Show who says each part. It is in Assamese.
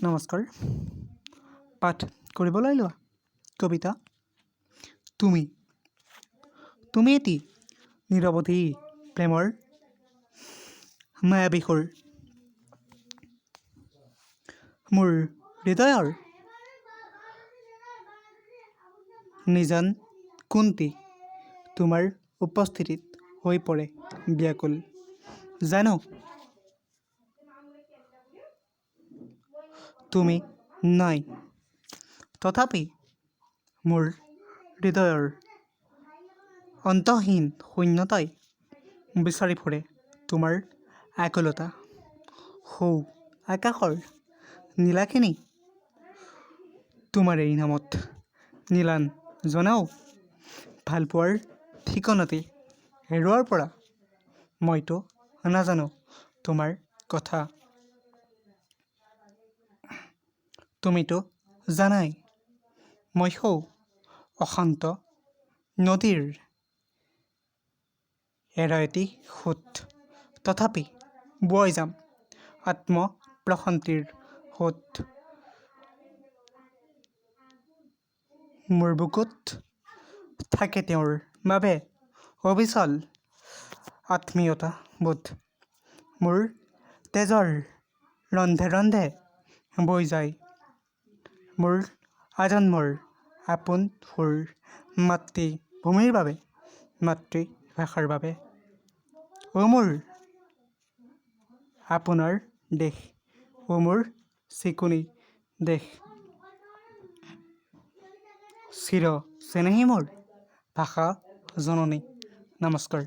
Speaker 1: নমস্কাৰ। পাঠ কৰিবলৈ লোৱা কবিতা তুমি। তুমি এটি নিৰৱধি প্ৰেমৰ মায়াবী সুৰ, মোৰ হৃদয়ৰ নিজান কোণটি তোমাৰ উপস্থিতিত হৈ পৰে ব্যাকুল। জানো তুমি নাই, তথাপি মোৰ হৃদয়ৰ অন্তহীন শূন্যতাই বিচাৰি ফুৰে তোমাৰ আকুলতা। সৌ আকাশৰ নীলাখিনি তোমাৰ এই নামত নীলান জনাও। ভালপোৱাৰ ঠিকনাটি হেৰুৱাৰ পৰা মইতো নাজানো তোমাৰ কথা। তুমিতো জানাই মই সৌ অশান্ত নদীৰ এৰা এটি সোঁত, তথাপি বৈ যাম আত্মপ্ৰশান্তিৰ সোঁত। মোৰ বুকুত থাকে তেওঁৰ বাবে অবিচল আত্মীয়তা বোধ। মোৰ তেজৰ ৰন্ধে ৰন্ধে বৈ যায় মোৰ আজন্মৰ আপোন সুৰ। মাতৃভূমিৰ বাবে, মাতৃভাষাৰ বাবে, অ মোৰ আপোনাৰ দেশ, অ মোৰ চিকুনি দেশ। চিৰ চেনেহী মোৰ ভাষা জননী। নমস্কাৰ।